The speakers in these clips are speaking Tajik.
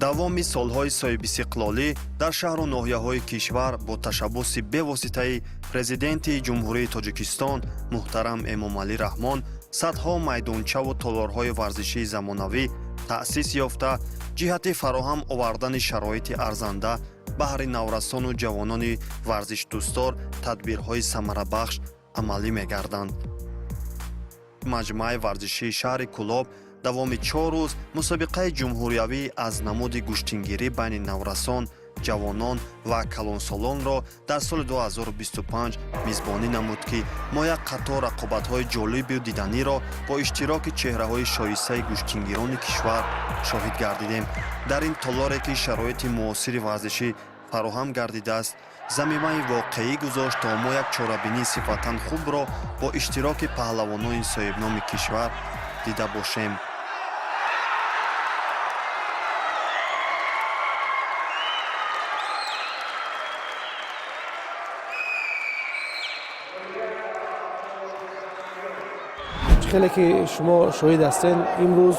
давоми солҳои соҳибистиқлолӣ дар шаҳру ноҳияҳои кишвар бо ташаббуси бевоситаи президенти ҷумҳурии Тоҷикистон муҳтарам Эмомалӣ Раҳмон садҳо майдончаву толорҳои варзишии замонавӣ таъсис ёфта ҷиҳати фароҳам овардани шароити арзанда баҳри наврасону ҷавонони варзишдӯстдор тадбирҳои самарабахш амалӣ мегарданд. маҷмӯаи варзишии шаҳри Кӯлоб давоми 4 рӯз мусобиқаи ҷумҳуриявӣ аз намуди гӯштингирӣ байни наврасон, ҷавонон ва калонсолонро дар соли 2025 мизбонӣ намуд, ки мо як қатор рақобатҳои ҷолибу диданиро бо иштироки чеҳраҳои шоистаи гӯштингирони кишвар шоҳид гардидем. дар ин толоре ки шароити муосири варзишӣ фароҳам гардидааст, замимаи воқеӣ гузошт то мо як чорабинии сифатан хубро бо иштироки паҳлавонони соҳибноми кишвар дида бошем. خیلی که شما شاهد هستین امروز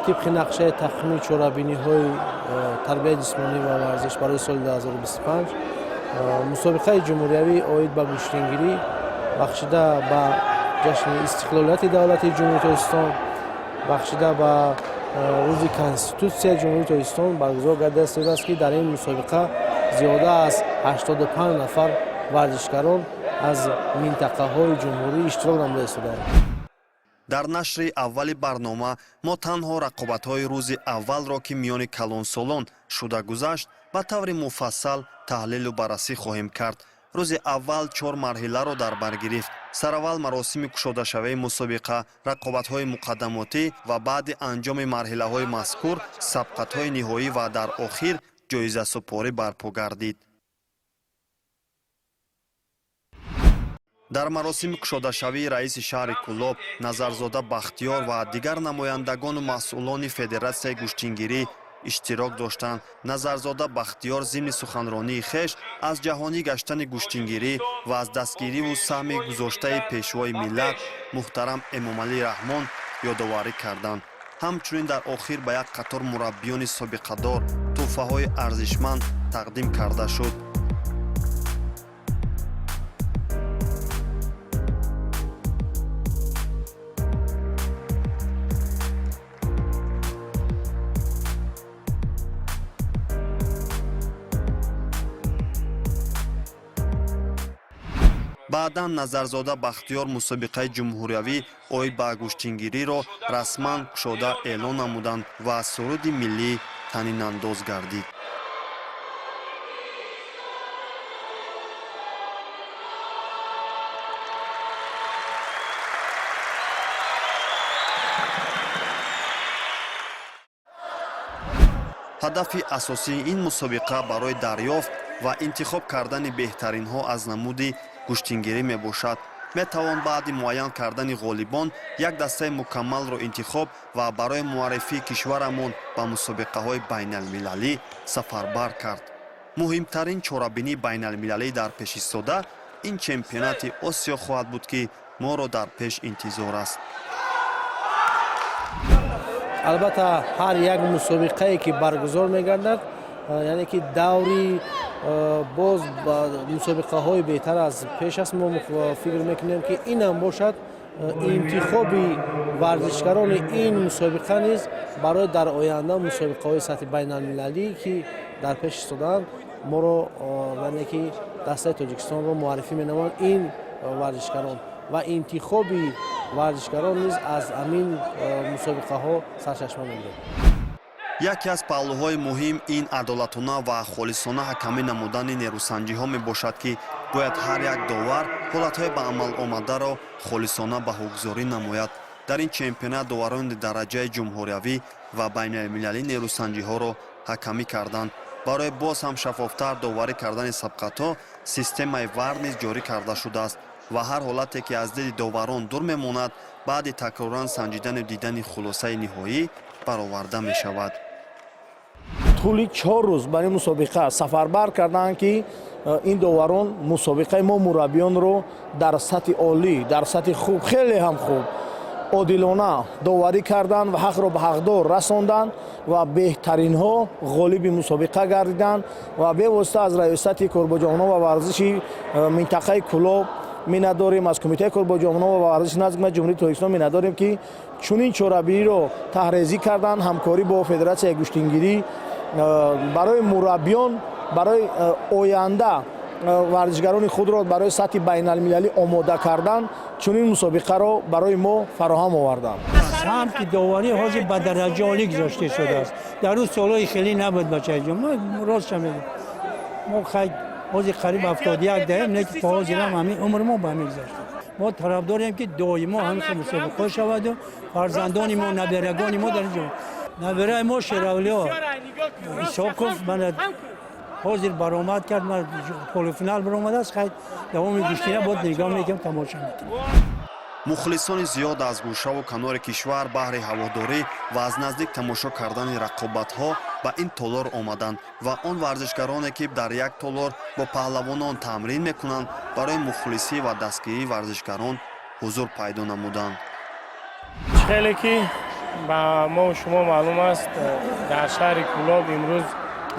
طبق نقشه تقویم چهاربینی‌های تربیت جسمانی و ورزش برای سال 2025 مسابقه جمهوریوی عاید به گوشتنگیری بخشیده به جشن استقلالیت دولت جمهوری تاجیکستان بخشیده به روز کنستیتوسیای جمهوری تاجیکستان برگزار گردیده است که در این مسابقه زیاده از 85 نفر ورزشکاران از منطقه‌های جمهوری اشتراک نموده هستند. дар нашри аввали барнома мо танҳо рақобатҳои рӯзи аввалро ки миёни калонсолон шуда гузашт ба таври муфассал таҳлилу баррасӣ хоҳем кард. рӯзи аввал 4 марҳиларо дар бар гирифт. сараввал маросими кушодашавии мусобиқа, рақобатҳои муқаддамотӣ ва баъди анҷоми марҳилаҳои мазкур сабқатҳои ниҳоӣ ва дар охир ҷоизасупорӣ барпо гардид. дар маросими кушодашавии раиси шаҳри Кӯлоб Назарзода Бахтиёр ва дигар намояндагону масъулони Федератсияи гӯштингирӣ иштирок доштанд. Назарзода Бахтиёр зимни суханронии хеш аз ҷаҳонӣ гаштани гӯштингирӣ ва аз дастгириву саҳми гузоштаи пешвои миллат муҳтарам Эмомалӣ Раҳмон ёдоварӣ карданд. ҳамчунин дар охир ба як қатор мураббиёни собиқадор тӯҳфаҳои арзишманд тақдим карда шуд. баъдан Назарзода Бахтиёр мусобиқаи ҷумҳуриявӣ оид ба гӯштингириро расман кушода эълон намуданд ва суруди миллӣ танинандоз гардид. ҳадафи асосии ин мусобиқа барои дарёфт ва интихоб кардани беҳтаринҳо аз намуди гӯштингирӣ мебошад. метавон баъди муайян кардани ғолибон як дастаи мукаммалро интихоб ва барои муаррифии кишварамон ба мусобиқаҳои байналмилалӣ сафарбар кард. муҳимтарин чорабинии байналмилалӣ дар пеш истода ин чемпионати Осиё хоҳад буд, ки моро дар пеш интизор аст. البته هر یک مسابقه که برگزار می‌گردد یعنی که دوری باز مسابقه های بهتر از پیش است. ما فکر میکنیم که این هم باشد انتخاب ورزشکاران این مسابقه نیز برای در آینده مسابقه های سطح بین المللی که در پیش استادند ما رو یعنی که دسته تاجیکستان رو معرفی می‌نمایند این ورزشکاران و انتخاب ورزشکاران نیز از همین مسابقه ها سرچشمه می‌گیرد. яке аз паҳлӯҳои муҳим ин адолатона ва холисона ҳакамӣ намудани нерӯсанҷиҳо мебошад, ки бояд ҳар як довар ҳолатҳои ба амал омадаро холисона баҳогузорӣ намояд. дар ин чемпионат доварони дараҷаи ҷумҳуриявӣ ва байналмилалӣ нерӯсанҷиҳоро ҳакамӣ карданд. барои боз ҳам шаффофтар доварӣ кардани сабқатҳо системаи вар низ ҷорӣ карда шудааст ва ҳар ҳолате ки аз диди доварон дур мемонад баъди такроран санҷидану дидани хулосаи ниҳоӣ бароварда мешавад. тӯли 4 рӯз барои мусобиқа сафарбар карданд ки ин доварон мусобиқаи мо мураббиёнро дар сатҳи олӣ дар сатҳи хуб хеле ҳам хуб одилона доварӣ карданд ва ҳақро ба ҳақдор расонданд ва беҳтаринҳо ғолиби мусобиқа гардиданд ва бевосита аз раёсати корбоҷонҳо ва варзиши минтақаи Кӯлоб миннатдорем, аз кумитаи корбоҷонҳо ва варзиши наздик ҷумҳурии Тоҷикистон миннатдорем ки чунин чорабиниро таҳрезӣ карданд ҳамкорӣ бо Федератсияи гӯштингирӣ барои мураббиён барои оянда варзишгарони худро барои сатҳи байналмилалӣ омода кардан чунин мусобиқаро барои мо фароҳам оварданд. самти доварӣ ҳозир ба дараҷаи олӣ гузошта шудааст. Дар ӯ солҳои хеле набуд бачаҷон. Ростша мегӯям. Мо ҳозир қариб 71 даем, лекин то ҳозирам ҳамин умр мо ба ҳамин гузашта. Мо тарафдорем ки доимо ҳамин мусобиқа шаваду фарзандони мо, набирагони мо дар ҷо. Набираи мо Шеравлиё Исҳоқов мана ҳозир баромад кард, ман полуфинал баромадааст, хай давоми гӯштина бод нигоҳ мекунам, тамоша мекунам. мухлисони зиёд аз гӯшаву канори кишвар баҳри ҳаводорӣ ва аз наздик тамошо кардани рақобатҳо ба ин толор омаданд ва он варзишгароне ки дар як толор бо паҳлавонон тамрин мекунанд барои мухлисӣ ва дастгирии варзишгарон ҳузур пайдо намуданд. хеле ки ба мо шумо маълум аст дар шаҳри Кӯлоб имрӯз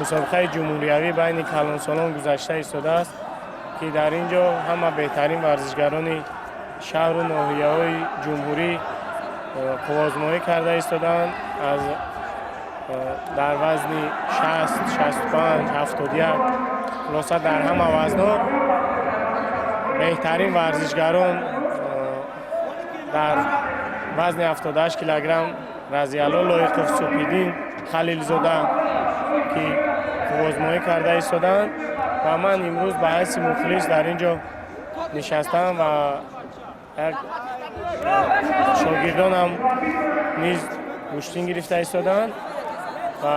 мусобиқаи ҷумҳуриявӣ байни калонсолон гузашта истодааст ки дар ин ҷо ҳама беҳтарин варзишгарони шаҳру ноҳияҳои ҷумҳурӣ қуввозмоӣ карда истоданд. аз дар вазни 60, 65, 71 хулоса дар ҳама вазнҳо беҳтарин варзишгарон дар вазни 78 килограмм Разиялло Лоиқов Супидин Халилзода ки қуввозмоӣ карда истоданд ва ман имрӯз ба ҳайси мухлис дар ин ҷо нишастам ва як шогирдонам низ гӯштин гирифта истоданд ва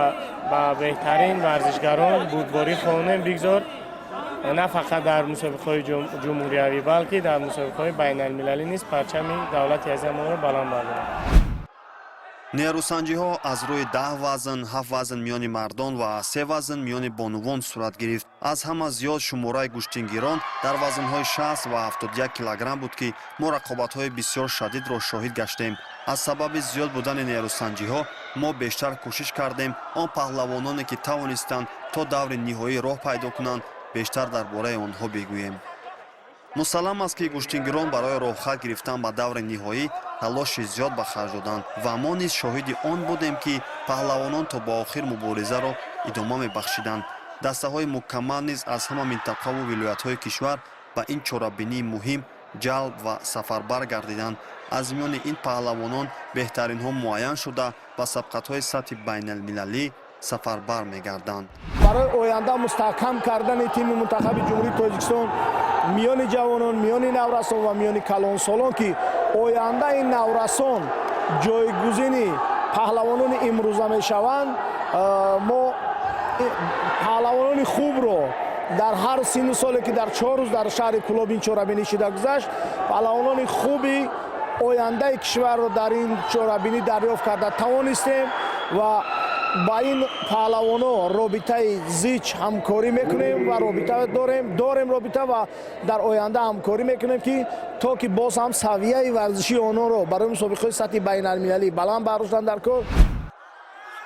ба беҳтарин варзишгарон бурдборӣ хоҳонем бигзор, на фақат дар мусобиқаҳои ҷумҳуриявӣ балки дар мусобиқаҳои байналмилалӣ низ парчами давлати азизамонро баланд бардорем. нерӯсанҷиҳо аз рӯи 10 вазн, 7 вазн миёни мардон ва 3 вазн миёни бонувон сурат гирифт. аз ҳама зиёд шумораи гӯштингирон дар вазнҳои 60 ва 71 килограмм буд ки мо рақобатҳои бисёр шадидро шоҳид гаштем. аз сабаби зиёд будани нерӯсанҷиҳо мо бештар кӯшиш кардем он паҳлавононе ки тавонистанд то даври ниҳоӣ роҳ пайдо кунанд бештар дар бораи онҳо бигӯем. мусаллам аст ки гӯштингирон барои роҳхат гирифтан ба даври ниҳоӣ талоши зиёд ба харҷ доданд ва мо низ шоҳиди он будем ки паҳлавонон то ба охир муборизаро идома мебахшиданд. дастаҳои мукаммал низ аз ҳама минтақаву вилоятҳои кишвар ба ин чорабинии муҳим ҷалб ва сафарбар гардиданд. аз миёни ин паҳлавонон беҳтаринҳо муайян шуда ба сабқатҳои сатҳи байналмилалӣ сафарбар мегарданд. барои оянда мустаҳкам кардани тими мунтахаби ҷумҳурии Тоҷикистон миёни ҷавонон, миёни наврасон ва миёни калонсолон ки ояндаи наврасон ҷойгузини паҳлавонони имрӯза мешаванд, мо паҳлавонони хубро дар ҳар синну соле ки дар 4 рӯз дар шаҳри Кӯлоб ин чорабинӣ шуда гузашт, паҳлавонони хуби ояндаи кишварро дар ин чорабинӣ дарёфт карда тавонистем ва با این پهلوانا رابطه زیچ همکاری میکنیم و رابطه داریم رابطه و در آینده همکاری میکنیم که تا که باز هم سویه ورزشی آنها رو برای مسابقه سطح بین المللی بلند برداشتن در کار.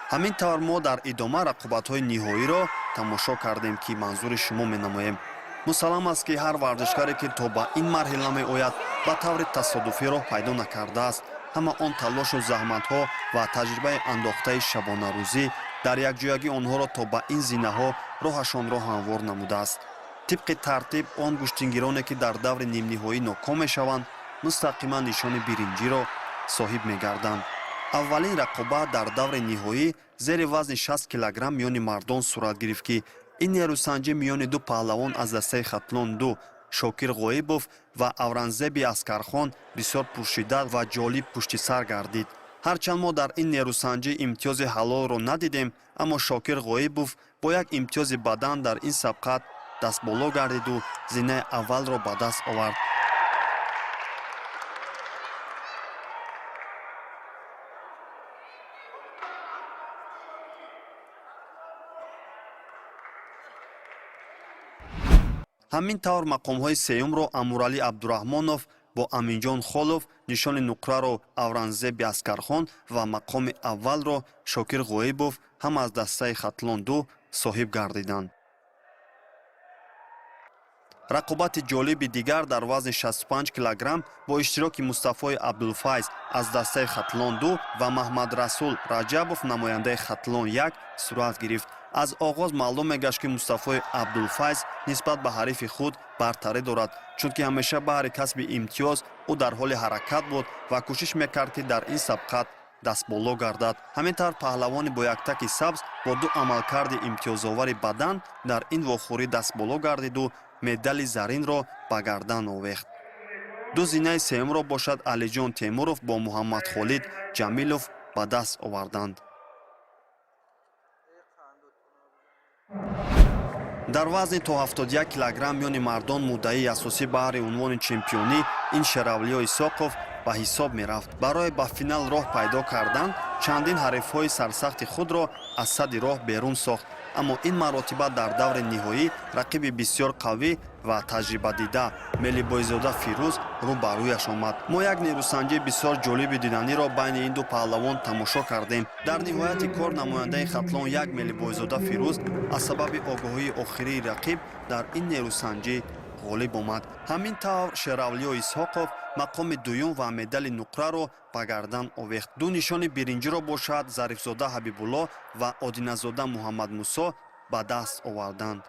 همین طور ما در ادامه رقابت‌های نهایی را تماشا کردیم که منظور شما می‌نماییم. مسلم است که هر ورزشکاری که تا به این مرحله می‌آید به طور تصادفی راه پیدا نکرده است. همه آن تلاش و زحمت‌ها و تجربه انداخته شبانه روزی در یکجایی آنها را تا به این زینه‌ها راهشان را هموار نموده است. طبق ترتیب آن گوشتنگیرانی که در دور نیم نهایی ناکام می‌شوند مستقیما نشان برنجی را صاحب می‌گردند. اولین رقابت در دور نهایی زیر وزن 60 کیلوگرم میان مردان صورت گرفت که این نیروسنجی میان دو پهلوان از دسته خطلان دو شاکر غایبوف و اورنگزیب اسکرخان بسیار پرشدت و جالب پشت سر گردید. ҳарчанд мо дар ин нерӯсанҷӣ имтиёзи ҳалолро надидем, аммо Шокир Ғоибов бо як имтиёзи бадан дар ин сабқат дастболо гардиду зинаи аввалро ба даст овард. ҳамин тавр мақомҳои сеюмро Амуралӣ Абдураҳмонов бо Аминҷон Холов, нишони нуқраро Авранзеби Аскархон ва мақоми аввалро Шокир Ғоибов ҳам аз дастаи Хатлон 2 соҳиб гардиданд. рақобати ҷолиби дигар дар вазни 65 килограмм бо иштироки Мустафои Абдулфайз аз дастаи Хатлон 2 ва Маҳмадрасул Раҷабов намояндаи Хатлон 1 сурат гирифт. аз оғоз маълум мегашт ки Мустафои Абдулфайз нисбат ба ҳарифи худ бартарӣ дорад, чунки ҳамеша баҳри касби имтиёз ӯ дар ҳоли ҳаракат буд ва кӯшиш мекард ки дар ин сабқат дастболо гардад. ҳамин тавр паҳлавони бо яктаки сабз бо ду амалкарди имтиёзовари бадан дар ин вохӯрӣ дастболо гардиду медали заринро ба гардан овехт. ду зинаи сеюмро бошад Алиҷон Темуров бо Муҳаммадхолид Ҷамилов ба даст оварданд. дар вазни то 71 килограмм миёни мардон муддаии асосӣ баҳри унвони чемпионӣ ин Шеравлиё Исоқов ба ҳисоб мерафт. барои ба финал роҳ пайдо кардан чандин ҳарифҳои сарсахти худро аз садди роҳ берун сохт, аммо ин маротиба дар даври ниҳоӣ рақиби бисёр қавӣ ва таҷрибадида Мелибойзода Фирӯз рӯ ба рӯяш омад. мо як нерӯсанҷии бисёр ҷолиби диданиро байни ин ду паҳлавон тамошо кардем. дар ниҳояти кор намояндаи Хатлон 1 Мелибойзода Фирӯз аз сабаби огоҳии охирии рақиб дар ин нерӯсанҷӣ ғолиб омад. ҳамин тавр Шеравлиё Исҳоқов мақоми дуюм ва медали нуқраро ба гардан овехт. ду нишони биринҷиро бошад Зарифзода Ҳабибулло ва Одиназода Муҳаммад Мусо ба даст оварданд.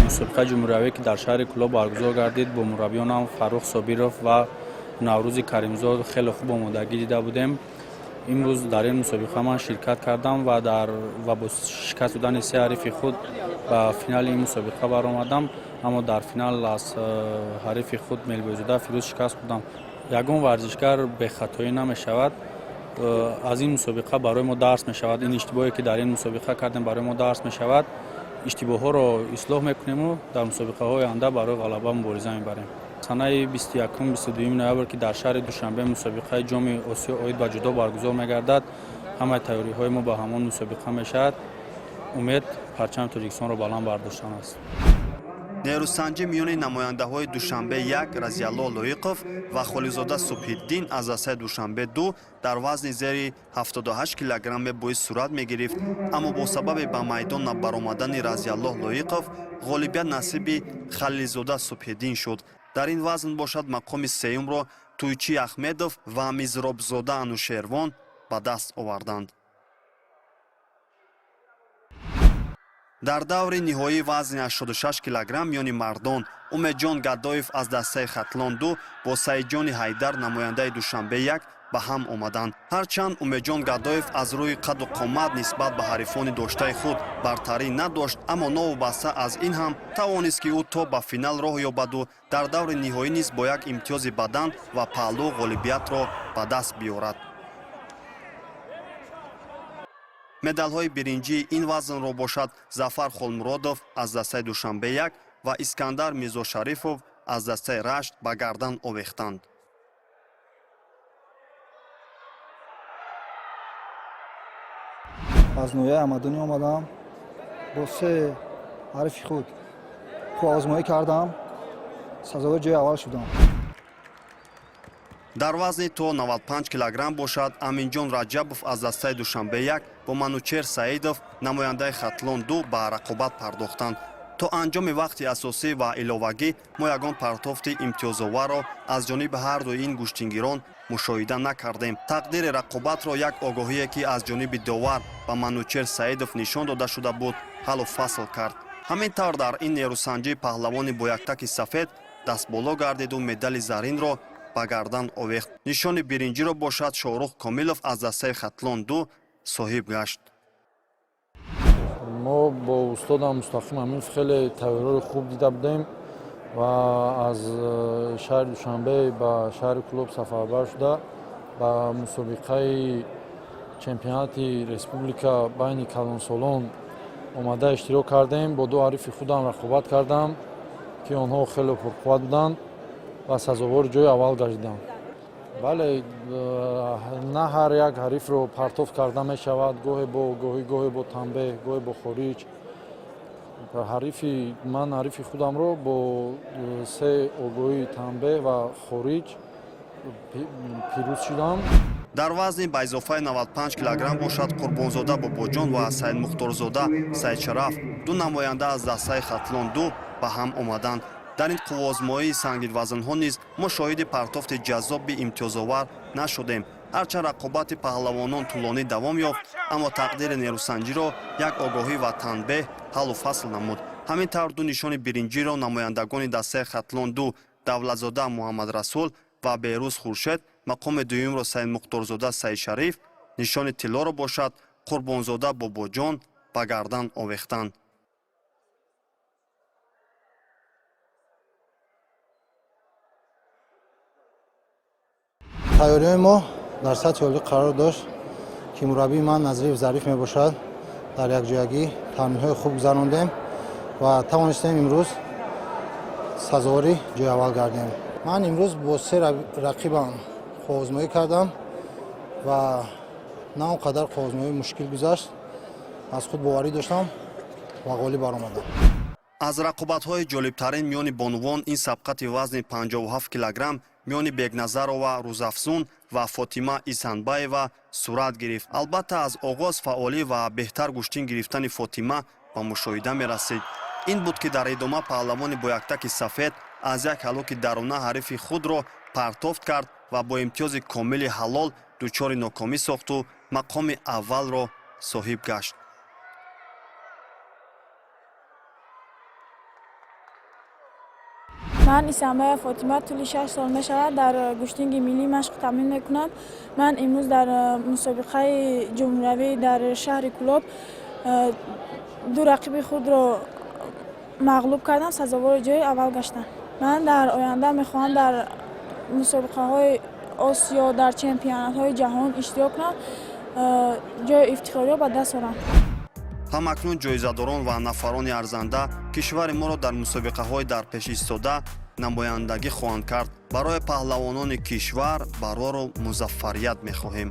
мусобиқаи ҷумҳуриявӣ ки дар шаҳри Кӯлоб баргузор гардид, бо мураббиёнам Фаррух Собиров ва Наврӯзи Каримзод хеле хуб омодагӣ дида будем. имрӯз дар ин мусобиқа ман ширкат кардам ва бо шикаст додани се ҳарифи худ ба финали ин мусобиқа баромадам, аммо дар финал аз ҳарифи худ Мелибойзода Фирӯз шикаст хӯрдам. ягон варзишгар бехатоӣ намешавад. аз ин мусобиқа барои мо дарс мешавад. ин иштибоҳе ки дар ин мусобиқа кардем барои мо дарс мешавад. иштибоҳҳоро ислоҳ мекунему дар мусобиқаҳои оянда барои ғалаба мубориза мебарем. санаи 21-22 ноябр ки дар шаҳри Душанбе мусобиқаи ҷоми Осиё оид ба ҷудо баргузор мегардад, ҳамаи тайёриҳои мо ба ҳамон мусобиқа мешавад. умед парчами Тоҷикистонро баланд бардоштан аст. нерӯсанҷӣ миёни намояндаҳои Душанбе 1 Разиялло Лоиқов ва Холизода Субҳиддин аз дастаи Душанбе 2 дар вазни зери 78 килограмме боис сурат мегирифт, аммо бо сабаби ба майдон баромадани Разиялло Лоиқов ғолибият насиби Халилзода Субҳиддин шуд. дар ин вазн бошад мақоми сеюмро Туйчи Ахмедов ва Мизробзода Анушервон ба даст оварданд. дар даври ниҳоии вазни 86 килограмм миёни мардон Умедҷон Гадоев аз дастаи Хатлон 2 бо Саидҷони Ҳайдар намояндаи Душанбе 1 ба ҳам омаданд. ҳарчанд Умедҷон Гадоев аз рӯи қадду қомат нисбат ба ҳарифони доштаи худ бартарӣ надошт, аммо новобаста аз ин ҳам тавонист ки ӯ то ба финал роҳ ёбаду дар даври ниҳоӣ низ бо як имтиёзи бадан ва паҳлӯ ғолибиятро ба даст биёрад. медалҳои биринҷии ин вазнро бошад Зафар Холмуродов аз дастаи Душанбе 1 ва Искандар Мирзошарифов аз дастаи Рашт ба гардан овехтанд. аз ноҳияи Ҳамадонӣ омадам. бо се ҳарфи худ озмоӣ кардам. сазовари ҷои аввал шудам. дар вазни то 95 килограмм бошад Аминҷон Раҷабов аз дастаи Душанбе 1 бо Манучер Саидов намояндаи Хатлон 2 ба рақобат пардохтанд. то анҷоми вақти асосӣ ва иловагӣ мо ягон партофти имтиёзоварро аз ҷониби ҳарду ин гӯштингирон мушоҳида накардем. тақдири рақобатро як огоҳие ки аз ҷониби довар ба Манучер Саидов нишон дода шуда буд ҳаллу фасл кард. ҳамин тавр дар ин нерӯсанҷӣ паҳлавони бо яктаки сафед дастболо гардиду медали заринро ба гардан овехт. нишони биринҷиро бошад Шоҳрух Комилов аз дастаи Хатлон 2 соҳиб гашт. мо бо устодам Мустақим Аминов хеле тайёриҳои хуб дида будем. ва аз шаҳри Душанбе ба шаҳри клуб сафарбар шуда ба мусобиқаи чемпионати республика байни калонсолон омада иштирок кардем. Бо ду ҳарифи худам рақобат кардам ки онҳо хеле пурқувват буданд ва сазовори ҷои аввал гардиданд. бале, на ҳар як ҳарифро партофт карда мешавад, гоҳе бо танбеҳ, гоҳе бо хориҷ. Ман ҳарифи худамро бо се огоҳии танбеҳ ва хориҷ пирӯз шудам. дар вазни ба изофаи 95 килограмм бошад Қурбонзода Бобоҷон ва Саидмухторзода Саидшараф, ду намоянда аз дастаи Хатлон 2 ба ҳам омаданд. дар ин қуввозмоии сангинвазнҳо низ мо шоҳиди партофти ҷаззоби имтиёзовар нашудем. ҳарчанд рақобати паҳлавонон тӯлонӣ давом ёфт, аммо тақдири нерӯсанҷиро як огоҳӣ ва танбеҳ ҳаллу фасл намуд. ҳамин тавр ду нишони биринҷиро намояндагони дастаи Хатлон 2 Давлатзода Муҳаммадрасул ва Беҳрӯз Хуршед, мақоми дуюмро Саидмухторзода Саидшариф, нишони тиллоро бошад Қурбонзода Бобоҷон ба гардан овехтанд. тайёрии мо дар сатҳи олӣ қарор дошт ки мураббии ман Назириев Зариф мебошад. дар якҷоягӣ тамринҳои хуб гузарондем ва тавонистем имрӯз сазовори ҷои аввал гардем. ман имрӯз бо се рақибам қуввозмоӣ кардам ва на он қадар қуввозмоӣ мушкил гузашт. аз худ боварӣ доштам ва ғолиб баромадам. аз рақобатҳои ҷолибтарин миёни бонувон ин сабқати вазни 57 килограмм миёни Бегназарова Рӯзафзун ва Фотима Исанбаева сурат гирифт. албатта аз оғоз фаъолӣ ва беҳтар гӯштин гирифтани Фотима ба мушоҳида мерасид. ин буд ки дар идома паҳлавони бо яктаки сафед аз як ҳалоки даруна ҳарифи худро партофт кард ва бо имтиёзи комили ҳалол дучори нокомӣ сохту мақоми аввалро соҳиб гашт. من اسماعیل فاطمه طول 6 سال میشود در گوشتینگ ملی مشق تمرین میکنم. من امروز در مسابقه جمهوری در شهر کلوب دو رقیب خود را مغلوب کردم، سزاوار جای اول گشتم. من در آینده میخواهم در مسابقه های آسیا در چمپیونات های جهان اشتراک کنم، جای افتخاری به دست آورم. ҳамакнун ҷоизадорон ва нафарони арзанда кишвари моро дар мусобиқаҳои дар пеш истода намояндагӣ хоҳанд кард. барои паҳлавонони кишвар бароро музаффарият мехоҳем.